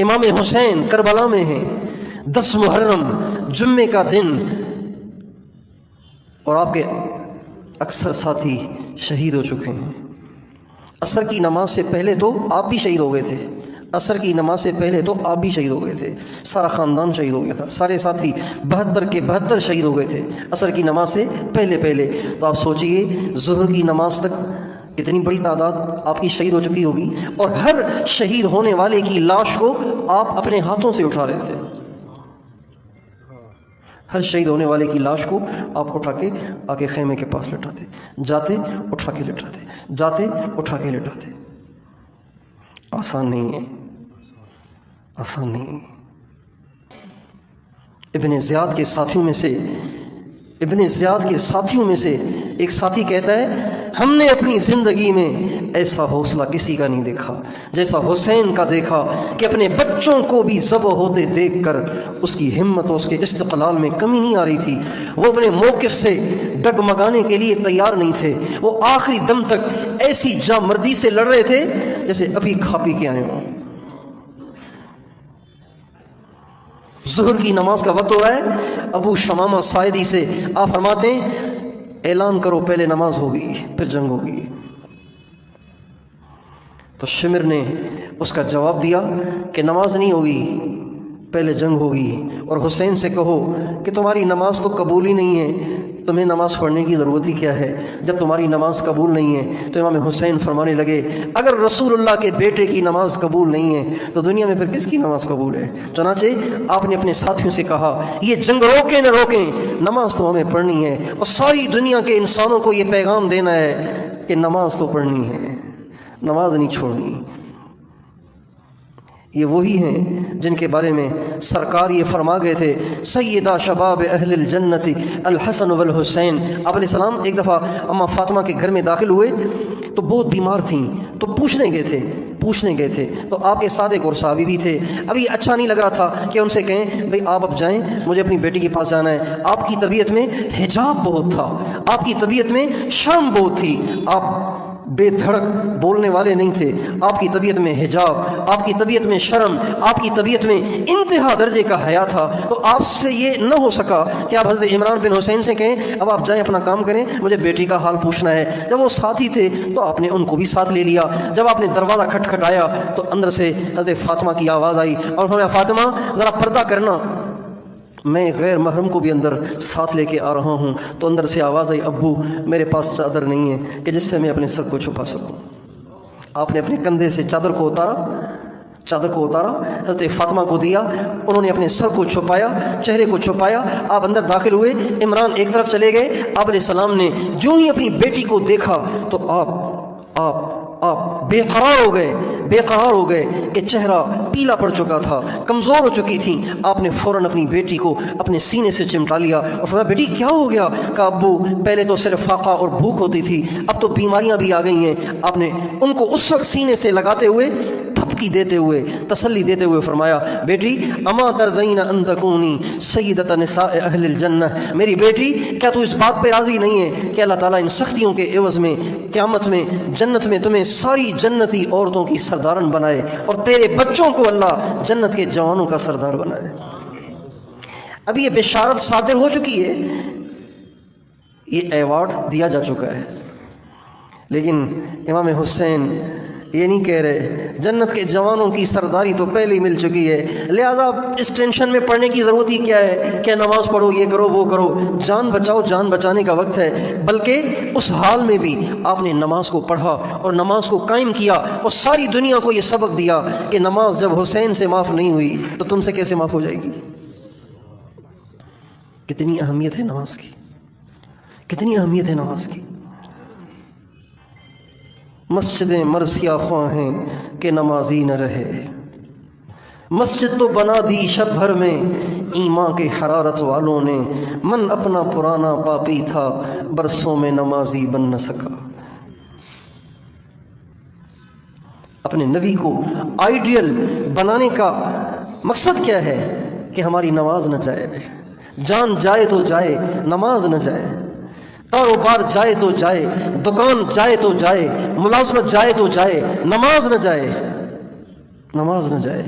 امام حسین کربلا میں ہیں، 10 محرم جمعے کا دن، اور آپ کے اکثر ساتھی شہید ہو چکے ہیں۔ عصر کی نماز سے پہلے تو آپ بھی شہید ہو گئے تھے، عصر کی نماز سے پہلے تو آپ بھی شہید ہو گئے تھے، سارا خاندان شہید ہو گیا تھا، سارے ساتھی 72 کے 72 شہید ہو گئے تھے عصر کی نماز سے پہلے۔ تو آپ سوچئے ظہر کی نماز تک اتنی بڑی تعداد آپ کی شہید ہو چکی ہوگی، اور ہر شہید ہونے والے کی لاش کو آپ اپنے ہاتھوں سے اٹھا رہے تھے، ہر شہید ہونے والے کی لاش کو آپ اٹھا کے آ کے خیمے کے پاس لٹاتے، جاتے اٹھا کے لٹاتے، جاتے اٹھا کے لٹاتے۔ آسان نہیں ہے، آسان نہیں۔ ابن زیاد کے ساتھیوں میں سے ایک ساتھی کہتا ہے ہم نے اپنی زندگی میں ایسا حوصلہ کسی کا نہیں دیکھا جیسا حسین کا دیکھا کہ اپنے بچوں کو بھی ذبح ہوتے دیکھ کر اس کی ہمت اور اس کے استقلال میں کمی نہیں آ رہی تھی، وہ اپنے موقف سے ڈگمگانے کے لیے تیار نہیں تھے، وہ آخری دم تک ایسی جاں مردی سے لڑ رہے تھے جیسے ابھی کھا پی کے آئے ہوں۔ ظہر کی نماز کا وقت ہوا ہے، ابو شمامہ ساعدی سے آپ فرماتے ہیں اعلان کرو پہلے نماز ہوگی پھر جنگ ہوگی۔ تو شمر نے اس کا جواب دیا کہ نماز نہیں ہوگی پہلے جنگ ہوگی، اور حسین سے کہو کہ تمہاری نماز تو قبول ہی نہیں ہے، تمہیں نماز پڑھنے کی ضرورت ہی کیا ہے جب تمہاری نماز قبول نہیں ہے۔ تو امام حسین فرمانے لگے اگر رسول اللہ کے بیٹے کی نماز قبول نہیں ہے تو دنیا میں پھر کس کی نماز قبول ہے؟ چنانچہ آپ نے اپنے ساتھیوں سے کہا یہ جنگ روکیں نہ روکیں نماز تو ہمیں پڑھنی ہے، اور ساری دنیا کے انسانوں کو یہ پیغام دینا ہے کہ نماز تو پڑھنی ہے، نماز نہیں چھوڑنی۔ یہ وہی ہیں جن کے بارے میں سرکار یہ فرما گئے تھے سیدہ شباب اہل الجنت الحسن والحسین۔ آپ علیہ السلام ایک دفعہ اماں فاطمہ کے گھر میں داخل ہوئے تو بہت بیمار تھیں، تو پوچھنے گئے تھے تو آپ کے ساتھ ایک اور صحابی بھی تھے۔ ابھی اچھا نہیں لگ رہا تھا کہ ان سے کہیں بھئی آپ اب جائیں، مجھے اپنی بیٹی کے پاس جانا ہے۔ آپ کی طبیعت میں حجاب بہت تھا، آپ کی طبیعت میں شرم بہت تھی، آپ بے دھڑک بولنے والے نہیں تھے، آپ کی طبیعت میں حجاب، آپ کی طبیعت میں شرم، آپ کی طبیعت میں انتہا درجے کا حیا تھا۔ تو آپ سے یہ نہ ہو سکا کہ آپ حضرت عمران بن حسین سے کہیں اب آپ جائیں اپنا کام کریں، مجھے بیٹی کا حال پوچھنا ہے۔ جب وہ ساتھی تھے تو آپ نے ان کو بھی ساتھ لے لیا۔ جب آپ نے دروازہ کھٹکھٹایا تو اندر سے حضرت فاطمہ کی آواز آئی اور فرمایا فاطمہ ذرا پردہ کرنا، میں غیر محرم کو بھی اندر ساتھ لے کے آ رہا ہوں۔ تو اندر سے آواز آئی ابو میرے پاس چادر نہیں ہے کہ جس سے میں اپنے سر کو چھپا سکوں۔ آپ نے اپنے کندھے سے چادر کو اتارا، حضرت فاطمہ کو دیا، انہوں نے اپنے سر کو چھپایا، چہرے کو چھپایا۔ آپ اندر داخل ہوئے، عمران ایک طرف چلے گئے۔ آپ علیہ السلام نے جو ہی اپنی بیٹی کو دیکھا تو آپ بے قرار ہو گئے کہ چہرہ پیلا پڑ چکا تھا، کمزور ہو چکی تھی۔ آپ نے فوراً اپنی بیٹی کو اپنے سینے سے چمٹا لیا اور فرمایا بیٹی کیا ہو گیا؟ کہا ابو پہلے تو صرف فاقہ اور بھوک ہوتی تھی، اب تو بیماریاں بھی آ گئی ہیں۔ آپ نے ان کو اس وقت سینے سے لگاتے ہوئے تھپکی دیتے ہوئے تسلی دیتے ہوئے فرمایا بیٹی اما ترضین ان تکونی سیدۃ نساء اہل الجنہ، میری بیٹی کیا تو اس بات پہ راضی نہیں ہے کہ اللہ تعالیٰ ان سختیوں کے عوض میں قیامت میں جنت میں تمہیں ساری جنتی عورتوں کی سردارن بنائے اور تیرے بچوں کو اللہ جنت کے جوانوں کا سردار بنائے۔ اب یہ بشارت صادر ہو چکی ہے، یہ ایوارڈ دیا جا چکا ہے، لیکن امام حسین یہ نہیں کہہ رہے جنت کے جوانوں کی سرداری تو پہلے ہی مل چکی ہے، لہٰذا اس ٹینشن میں پڑھنے کی ضرورت ہی کیا ہے کہ نماز پڑھو، یہ کرو وہ کرو، جان بچاؤ، جان بچانے کا وقت ہے۔ بلکہ اس حال میں بھی آپ نے نماز کو پڑھا اور نماز کو قائم کیا اور ساری دنیا کو یہ سبق دیا کہ نماز جب حسین سے معاف نہیں ہوئی تو تم سے کیسے معاف ہو جائے گی۔ کتنی اہمیت ہے نماز کی، کتنی اہمیت ہے نماز کی۔ مسجدیں مرثیہ خواہ ہیں کہ نمازی نہ رہے، مسجد تو بنا دی شب بھر میں ایمان کے حرارت والوں نے، من اپنا پرانا پاپی تھا برسوں میں نمازی بن نہ سکا۔ اپنے نبی کو آئیڈیل بنانے کا مقصد کیا ہے کہ ہماری نماز نہ جائے، جان جائے تو جائے نماز نہ جائے، کاروبار جائے تو جائے، دکان جائے تو جائے، ملازمت جائے تو جائے، نماز نہ جائے، نماز نہ جائے۔